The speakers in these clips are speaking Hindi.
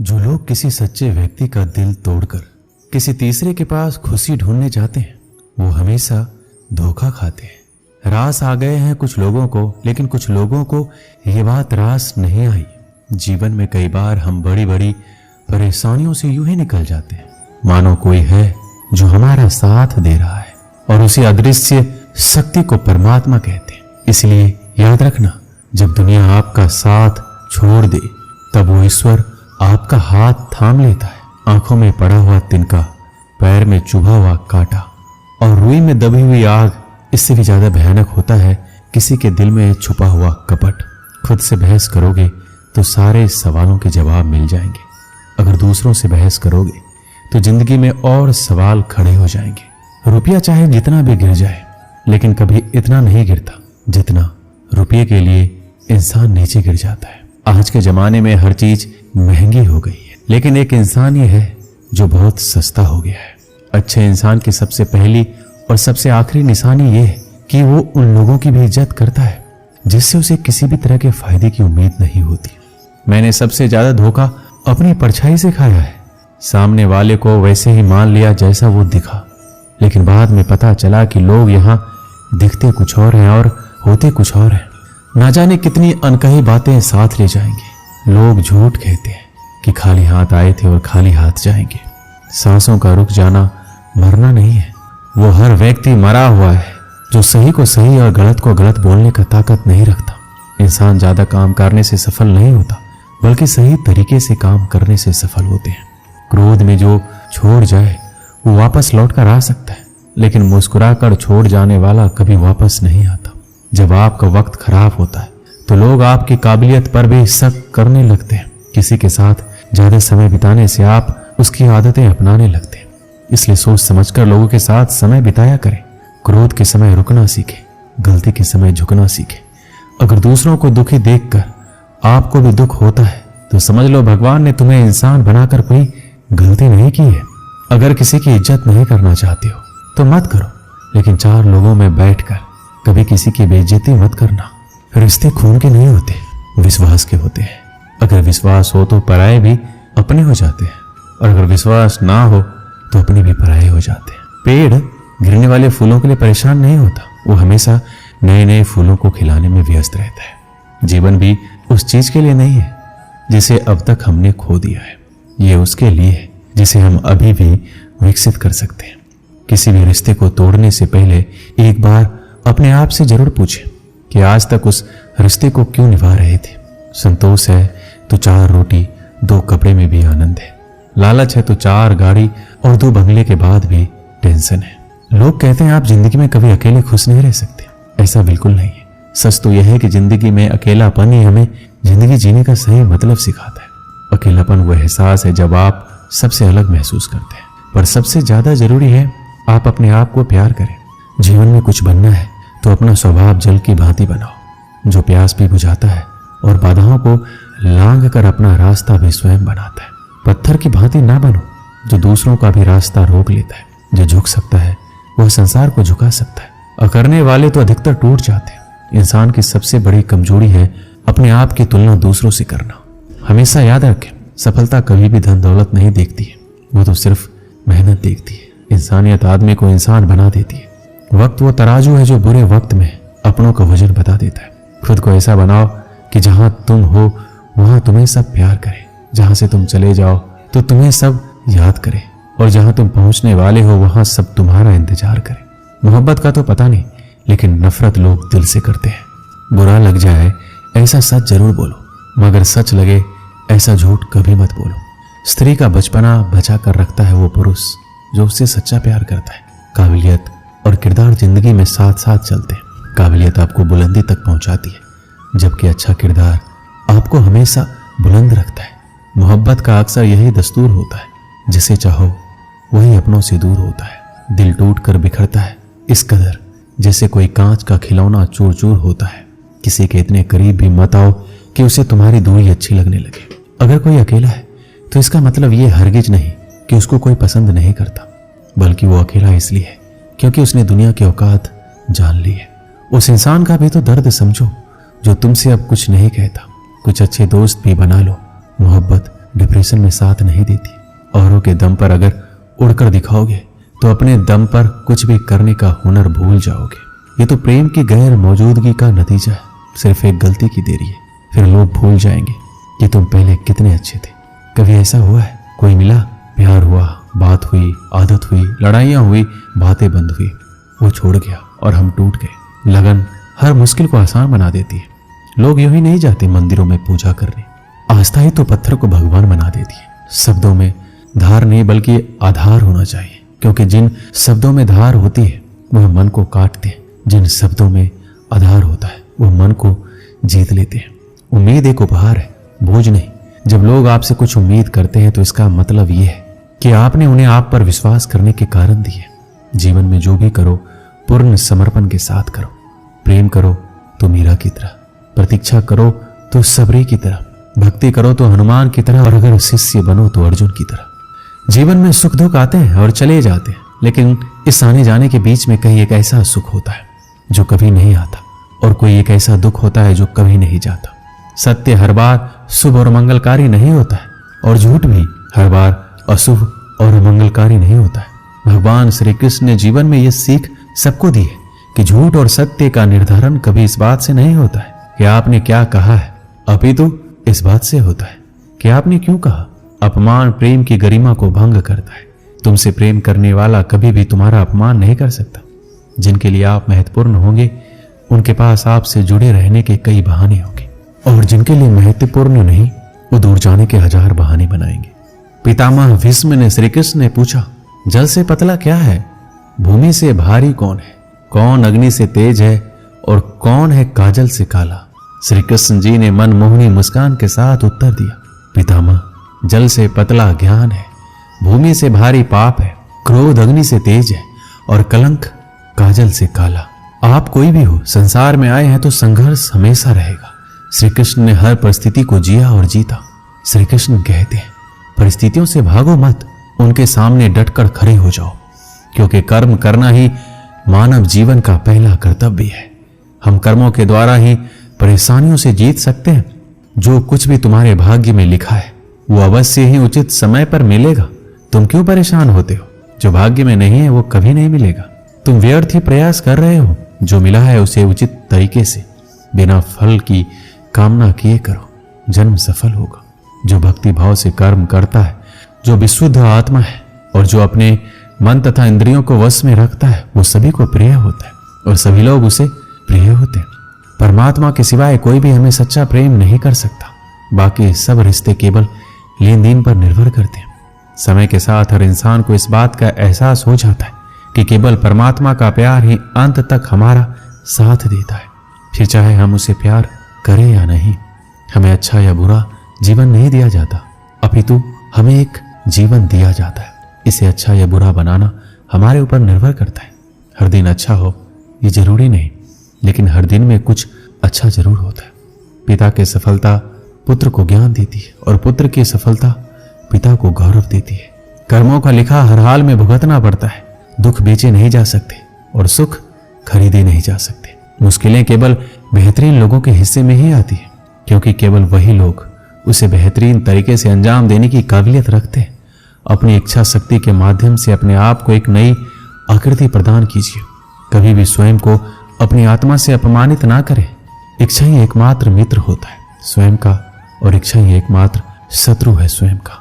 जो लोग किसी सच्चे व्यक्ति का दिल तोड़कर किसी तीसरे के पास खुशी ढूंढने जाते हैं वो हमेशा धोखा खाते हैं। रास आ गए हैं कुछ लोगों को, लेकिन कुछ लोगों को ये बात रास नहीं आई। जीवन में कई बार हम बड़ी बड़ी परेशानियों से यूं ही निकल जाते हैं मानो कोई है जो हमारा साथ दे रहा है, और उसी अदृश्य शक्ति को परमात्मा कहते हैं। इसलिए याद रखना, जब दुनिया आपका साथ छोड़ दे तब वो ईश्वर आपका हाथ थाम लेता है। आंखों में पड़ा हुआ तिनका, पैर में चुभा हुआ कांटा और रुई में दबी हुई आग, इससे भी ज्यादा भयानक होता है किसी के दिल में छुपा हुआ कपट। खुद से बहस करोगे तो सारे सवालों के जवाब मिल जाएंगे, अगर दूसरों से बहस करोगे तो जिंदगी में और सवाल खड़े हो जाएंगे। रुपया चाहे जितना भी गिर जाए, लेकिन कभी इतना नहीं गिरता जितना रुपये के लिए इंसान नीचे गिर जाता है। आज के जमाने में हर चीज महंगी हो गई है, लेकिन एक इंसान ही है जो बहुत सस्ता हो गया है। अच्छे इंसान की सबसे पहली और सबसे आखिरी निशानी ये है कि वो उन लोगों की भी इज्जत करता है जिससे उसे किसी भी तरह के फायदे की उम्मीद नहीं होती। मैंने सबसे ज्यादा धोखा अपनी परछाई से खाया है। सामने वाले को वैसे ही मान लिया जैसा वो दिखा, लेकिन बाद में पता चला कि लोग यहाँ दिखते कुछ और हैं और होते कुछ और हैं। ना जाने कितनी अनकही बातें साथ ले जाएंगे। लोग झूठ कहते हैं कि खाली हाथ आए थे और खाली हाथ जाएंगे। सांसों का रुक जाना मरना नहीं है, वो हर व्यक्ति मरा हुआ है जो सही को सही और गलत को गलत बोलने का ताकत नहीं रखता। इंसान ज्यादा काम करने से सफल नहीं होता, बल्कि सही तरीके से काम करने से सफल होते हैं। क्रोध में जो छोड़ जाए वो वापस लौट कर आ सकता है, लेकिन मुस्कुरा कर छोड़ जाने वाला कभी वापस नहीं आता। जब आपका वक्त खराब होता है तो लोग आपकी काबिलियत पर भी शक करने लगते हैं। किसी के साथ ज्यादा समय बिताने से आप उसकी आदतें अपनाने लगते हैं। इसलिए सोच समझकर लोगों के साथ समय बिताया करें। क्रोध के समय रुकना सीखें, गलती के समय झुकना सीखें। अगर दूसरों को दुखी देखकर आपको भी दुख होता है तो समझ लो भगवान ने तुम्हें इंसान बनाकर कोई गलती नहीं की है। अगर किसी की इज्जत नहीं करना चाहते हो तो मत करो, लेकिन चार लोगों में बैठकर कभी किसी की बेइज्जती मत करना। रिश्ते खून के नहीं होते, विश्वास के होते हैं। अगर विश्वास हो तो पराये भी अपने हो जाते हैं, और अगर विश्वास ना हो तो अपने भी पराये हो जाते हैं। पेड़ गिरने वाले फूलों के लिए परेशान नहीं होता, वो हमेशा नए नए फूलों को खिलाने में व्यस्त रहता है। जीवन भी उस चीज के लिए नहीं है जिसे अब तक हमने खो दिया है, ये उसके लिए है जिसे हम अभी भी विकसित कर सकते हैं। किसी भी रिश्ते को तोड़ने से पहले एक बार अपने आप से जरूर पूछें कि आज तक उस रिश्ते को क्यों निभा रहे थे। संतोष है तो 4 रोटी 2 कपड़े में भी आनंद है। लालच है तो 4 गाड़ी और 2 बंगले के बाद भी टेंशन है। लोग कहते हैं आप जिंदगी में कभी अकेले खुश नहीं रह सकते, ऐसा बिल्कुल नहीं है। सच तो यह है कि जिंदगी में अकेलापन ही हमें जिंदगी जीने का सही मतलब सिखाता है। अकेलापन वो एहसास है जब आप सबसे अलग महसूस करते हैं, पर सबसे ज्यादा जरूरी है आप अपने आप को प्यार करें। जीवन में कुछ बनना है तो अपना स्वभाव जल की भांति बनाओ, जो प्यास भी बुझाता है और बाधाओं को लांघ कर अपना रास्ता भी स्वयं बनाता है। पत्थर की भांति ना बनो जो दूसरों का भी रास्ता रोक लेता है। जो झुक सकता है वह संसार को झुका सकता है, और करने वाले तो अधिकतर टूट जाते हैं। इंसान की सबसे बड़ी कमजोरी है अपने आप की तुलना दूसरों से करना। हमेशा याद रखें, सफलता कभी भी धन दौलत नहीं देखती है, वो तो सिर्फ मेहनत देखती है। इंसानियत आदमी को इंसान बना देती है। वक्त वो तराजू है जो बुरे वक्त में अपनों का वजन बता देता है। खुद को ऐसा बनाओ कि जहां तुम हो वहां तुम्हें सब प्यार करें, जहां से तुम चले जाओ तो तुम्हें सब याद करें, और जहां तुम पहुंचने वाले हो वहां सब तुम्हारा इंतजार करें। मोहब्बत का तो पता नहीं, लेकिन नफरत लोग दिल से करते हैं। बुरा लग जाए ऐसा सच जरूर बोलो, मगर सच लगे ऐसा झूठ कभी मत बोलो। स्त्री का बचपना बचा कर रखता है वो पुरुष जो उससे सच्चा प्यार करता है। काबिलियत और किरदार जिंदगी में साथ साथ चलते हैं। काबिलियत आपको बुलंदी तक पहुंचाती है, जबकि अच्छा किरदार आपको हमेशा बुलंद रखता है। मोहब्बत का अक्सर यही दस्तूर होता है, जिसे चाहो वही अपनों से दूर होता है। दिल टूट कर बिखरता है इस कदर जैसे कोई कांच का खिलौना चूर चूर होता है। किसी के इतने करीब भी मत आओ कि उसे तुम्हारी दूरी अच्छी लगने लगे। अगर कोई अकेला है तो इसका मतलब ये हरगिज नहीं कि उसको कोई पसंद नहीं करता, बल्कि वो अकेला इसलिए है क्योंकि उसने दुनिया की औकात जान ली है। उस इंसान का भी तो दर्द समझो जो तुमसे अब कुछ नहीं कहता। कुछ अच्छे दोस्त भी बना लो। मोहब्बत डिप्रेशन में साथ नहीं देती। औरों के दम पर अगर उड़कर दिखाओगे तो अपने दम पर कुछ भी करने का हुनर भूल जाओगे। ये तो प्रेम की गैर मौजूदगी का नतीजा है। सिर्फ एक गलती की देरी है, फिर लोग भूल जाएंगे कि तुम पहले कितने अच्छे थे। कभी ऐसा हुआ है, कोई मिला, प्यार हुआ, बात हुई, आदत हुई, लड़ाइयाँ हुई, बातें बंद हुई, वो छोड़ गया और हम टूट गए। लगन हर मुश्किल को आसान बना देती है। लोग यूं ही नहीं जाते मंदिरों में पूजा करने। आस्था ही तो पत्थर को भगवान बना देती है। शब्दों में धार नहीं बल्कि आधार होना चाहिए, क्योंकि जिन शब्दों में धार होती है वह मन को काटते हैं, जिन शब्दों में आधार होता है वह मन को जीत लेते हैं। उम्मीद एक उपहार है, बोझ नहीं। जब लोग आपसे कुछ उम्मीद करते हैं तो इसका मतलब यह है कि आपने उन्हें आप पर विश्वास करने के कारण दिए। जीवन में जो भी करो पूर्ण समर्पण के साथ करो। प्रेम करो तो मीरा की तरह, प्रतीक्षा करो तो सबरी की तरह, भक्ति करो तो हनुमान की तरह, और अगर शिष्य बनो तो अर्जुन की तरह। जीवन में सुख दुख आते हैं और चले जाते हैं, लेकिन इस आने जाने के बीच में कहीं एक ऐसा सुख होता है जो कभी नहीं आता, और कोई एक ऐसा दुख होता है जो कभी नहीं जाता। सत्य हर बार शुभ और मंगलकारी नहीं होता है, और झूठ भी हर बार अशुभ और अमंगलकारी नहीं होता है। भगवान श्री कृष्ण ने जीवन में यह सीख सबको दी है कि झूठ और सत्य का निर्धारण कभी इस बात से नहीं होता है कि आपने क्या कहा है, अपितु इस बात से होता है कि आपने क्यों कहा। अपमान प्रेम की गरिमा को भंग करता है। तुमसे प्रेम करने वाला कभी भी तुम्हारा अपमान नहीं कर सकता। जिनके लिए आप महत्वपूर्ण होंगे उनके पास आपसे जुड़े रहने के कई बहाने होंगे, और जिनके लिए महत्वपूर्ण नहीं वो दूर जाने के हजार बहाने बनाएंगे। पितामह भीष्म ने श्री कृष्ण ने पूछा, जल से पतला क्या है, भूमि से भारी कौन है, कौन अग्नि से तेज है और कौन है काजल से काला। श्री कृष्ण जी ने मनमोहनी मुस्कान के साथ उत्तर दिया, पितामह जल से पतला ज्ञान है, भूमि से भारी पाप है, क्रोध अग्नि से तेज है और कलंक काजल से काला। आप कोई भी हो, संसार में आए हैं तो संघर्ष हमेशा रहेगा। श्री कृष्ण ने हर परिस्थिति को जिया और जीता। श्री कृष्ण कहते हैं, परिस्थितियों से भागो मत, उनके सामने डटकर खड़े हो जाओ, क्योंकि कर्म करना ही मानव जीवन का पहला कर्तव्य है। हम कर्मों के द्वारा ही परेशानियों से जीत सकते हैं। जो कुछ भी तुम्हारे भाग्य में लिखा है वो अवश्य ही उचित समय पर मिलेगा। तुम क्यों परेशान होते हो? जो भाग्य में नहीं है वो कभी नहीं मिलेगा। तुम व्यर्थ ही प्रयास कर रहे हो। जो मिला है उसे उचित तरीके से बिना फल की कामना किए करो, जन्म सफल होगा। जो भक्ति भाव से कर्म करता है, जो विशुद्ध आत्मा है और जो अपने मन तथा इंद्रियों को वश में रखता है, वो सभी को प्रिय होता है और सभी लोग उसे प्रिय होते हैं। परमात्मा के सिवाय कोई भी हमें सच्चा प्रेम नहीं कर सकता। बाकी सब रिश्ते केवल लेन देन पर निर्भर करते हैं। समय के साथ हर इंसान को इस बात का एहसास हो जाता है कि केवल परमात्मा का प्यार ही अंत तक हमारा साथ देता है। फिर चाहे हम उसे प्यार करें या नहीं, हमें अच्छा या बुरा जीवन नहीं दिया जाता, अपितु हमें एक जीवन दिया जाता है। इसे अच्छा या बुरा बनाना हमारे ऊपर निर्भर करता है। हर दिन अच्छा हो ये जरूरी नहीं, लेकिन हर दिन में कुछ अच्छा जरूर होता है। पिता की सफलता पुत्र को ज्ञान देती है और पुत्र की सफलता पिता को गौरव देती है। कर्मों का लिखा हर हाल में भुगतना पड़ता है। दुख बेचे नहीं जा सकते और सुख खरीदे नहीं जा सकते। मुश्किलें केवल बेहतरीन लोगों के हिस्से में ही आती है, क्योंकि केवल वही लोग उसे बेहतरीन तरीके से अंजाम देने की काबिलियत रखते हैं। अपनी इच्छा शक्ति के माध्यम से अपने आप को एक नई आकृति प्रदान कीजिए। कभी भी स्वयं को अपनी आत्मा से अपमानित ना करें। इच्छा ही एकमात्र मित्र होता है स्वयं का, और इच्छा ही एकमात्र शत्रु है स्वयं का।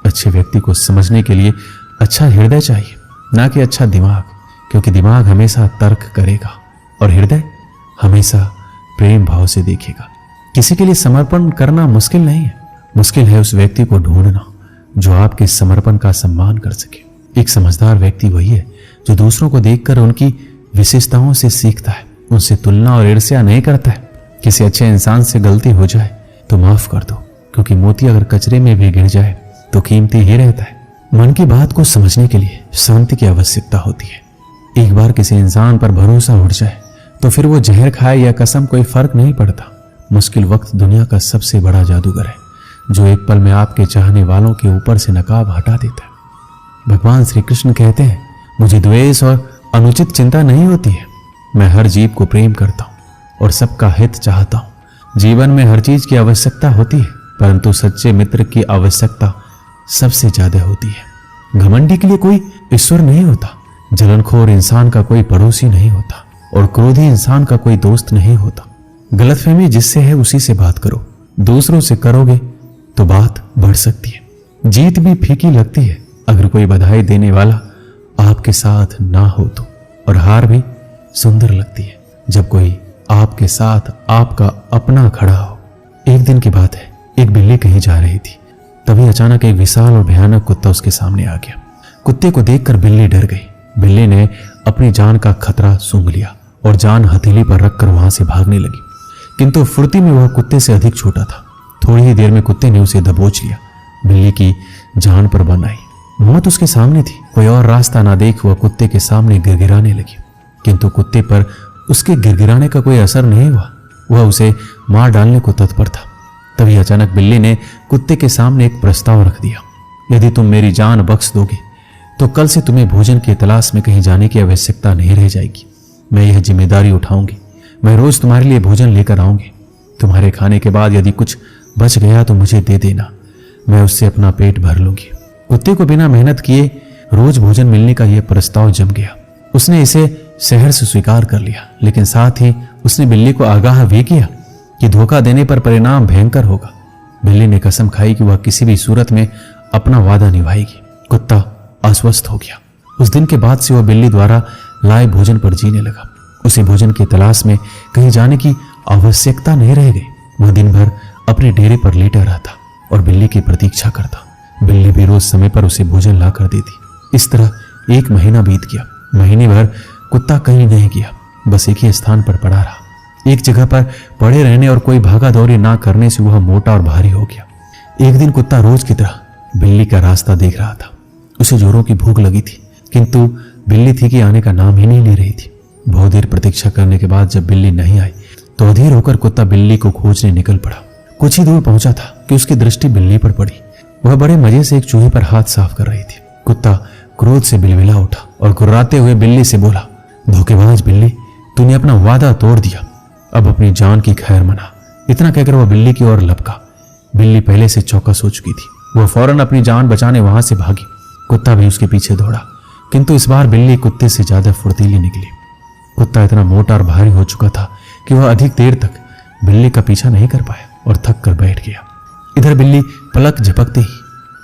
अच्छे व्यक्ति को समझने के लिए अच्छा हृदय चाहिए, ना कि अच्छा दिमाग, क्योंकि दिमाग हमेशा तर्क करेगा और हृदय हमेशा प्रेम भाव से देखेगा। किसी के लिए समर्पण करना मुश्किल नहीं है, मुश्किल है उस व्यक्ति को ढूंढना जो आपके समर्पण का सम्मान कर सके। एक समझदार व्यक्ति वही है जो दूसरों को देखकर उनकी विशेषताओं से सीखता है, उनसे तुलना और ईर्ष्या नहीं करता है। किसी अच्छे इंसान से गलती हो जाए तो माफ कर दो, क्योंकि मोती अगर कचरे में भी गिर जाए तो कीमती ही रहता है। मन की बात को समझने के लिए शांति की आवश्यकता होती है। एक बार किसी इंसान पर भरोसा उठ जाए तो फिर वो जहर खाए या कसम कोई फर्क नहीं पड़ता। मुश्किल वक्त दुनिया का सबसे बड़ा जादूगर है, जो एक पल में आपके चाहने वालों के ऊपर से नकाब हटा देता है। भगवान श्री कृष्ण कहते हैं, मुझे द्वेष और अनुचित चिंता नहीं होती है। मैं हर जीव को प्रेम करता हूँ और सबका हित चाहता हूँ। जीवन में हर चीज की आवश्यकता होती है, परंतु सच्चे मित्र की आवश्यकता सबसे ज्यादा होती है। घमंडी के लिए कोई ईश्वर नहीं होता, जलनखोर इंसान का कोई पड़ोसी नहीं होता और क्रोधी इंसान का कोई दोस्त नहीं होता। गलतफहमी जिससे है उसी से बात करो, दूसरों से करोगे तो बात बढ़ सकती है। जीत भी फीकी लगती है अगर कोई बधाई देने वाला आपके साथ ना हो तो, और हार भी सुंदर लगती है जब कोई आपके साथ आपका अपना खड़ा हो। एक दिन की बात है, एक बिल्ली कहीं जा रही थी, तभी अचानक एक विशाल और भयानक कुत्ता उसके सामने आ गया। कुत्ते को देखकर बिल्ली डर गई। बिल्ली ने अपनी जान का खतरा सूंघ लिया और जान हथेली पर रखकर वहां से भागने लगी, किंतु फुर्ती में वह कुत्ते से अधिक छोटा था। थोड़ी ही देर में कुत्ते ने उसे दबोच लिया। बिल्ली की जान पर बन आई, मौत उसके सामने थी। कोई और रास्ता ना देख वह कुत्ते के सामने गिड़गिड़ाने लगी, किंतु कुत्ते पर उसके गिड़गिड़ाने का कोई असर नहीं हुआ। वह उसे मार डालने को तत्पर था। तभी अचानक बिल्ली ने कुत्ते के सामने एक प्रस्ताव रख दिया, यदि तुम मेरी जान बख्श दोगे तो कल से तुम्हें भोजन की तलाश में कहीं जाने की आवश्यकता नहीं रह जाएगी। मैं यह जिम्मेदारी उठाऊंगी। मैं रोज तुम्हारे लिए भोजन लेकर आऊंगी। तुम्हारे खाने के बाद यदि कुछ बच गया तो मुझे दे देना, मैं उससे अपना पेट भर लूंगी। कुत्ते को बिना मेहनत किए रोज भोजन मिलने का यह प्रस्ताव जम गया। उसने इसे शहर से स्वीकार कर लिया, लेकिन साथ ही उसने बिल्ली को आगाह भी किया कि धोखा देने पर परिणाम भयंकर होगा। बिल्ली ने कसम खाई कि वह किसी भी सूरत में अपना वादा निभाएगी। कुत्ता आश्वस्त हो गया। उस दिन के बाद से वह बिल्ली द्वारा लाए भोजन पर जीने लगा। उसे भोजन की तलाश में कहीं जाने की आवश्यकता नहीं रह गई। वह दिन भर अपने डेरे पर लेटा रहता और बिल्ली की प्रतीक्षा करता। बिल्ली भी रोज समय पर उसे भोजन ला कर देती। इस तरह एक महीना बीत गया। महीने भर कुत्ता कहीं नहीं गया, बस एक ही स्थान पर पड़ा रहा। एक जगह पर पड़े रहने और कोई भागा दौड़ी ना करने से वह मोटा और भारी हो गया। एक दिन कुत्ता रोज की तरह बिल्ली का रास्ता देख रहा था। उसे जोरों की भूख लगी थी, किंतु बिल्ली थी कि आने का नाम ही नहीं ले रही थी। बहुत देर प्रतीक्षा करने के बाद जब बिल्ली नहीं आई तो अधीर होकर कुत्ता बिल्ली को खोजने निकल पड़ा। कुछ ही दूर पहुंचा था कि उसकी दृष्टि बिल्ली पर पड़ी। वह बड़े मजे से एक चूहे पर हाथ साफ कर रही थी। कुत्ता क्रोध से बिलबिला उठा और गुर्राते हुए बिल्ली से बोला, धोखेबाज बिल्ली, तूने अपना वादा तोड़ दिया, अब अपनी जान की खैर मना। इतना कहकर वह बिल्ली की ओर लपका। बिल्ली पहले से चौकस हो चुकी थी। वह फौरन अपनी जान बचाने वहां से भागी। कुत्ता भी उसके पीछे दौड़ा, किंतु इस बार बिल्ली कुत्ते से ज्यादा फुर्तीली निकली। कुत्ता इतना मोटा और भारी हो चुका था कि वह अधिक देर तक बिल्ली का पीछा नहीं कर पाया और थक कर बैठ गया। इधर बिल्ली पलक झपकते ही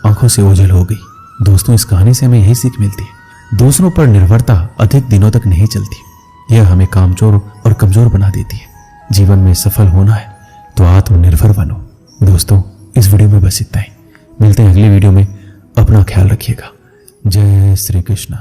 आंखों से ओझल हो गई। दोस्तों, इस कहानी से हमें यही सीख मिलती है, दूसरों पर निर्भरता अधिक दिनों तक नहीं चलती। यह हमें कामचोर और कमजोर बना देती है। जीवन में सफल होना है तो आत्मनिर्भर बनो। दोस्तों, इस वीडियो में बस इतना ही। मिलते हैं अगली वीडियो में। अपना ख्याल रखिएगा। जय श्री कृष्ण।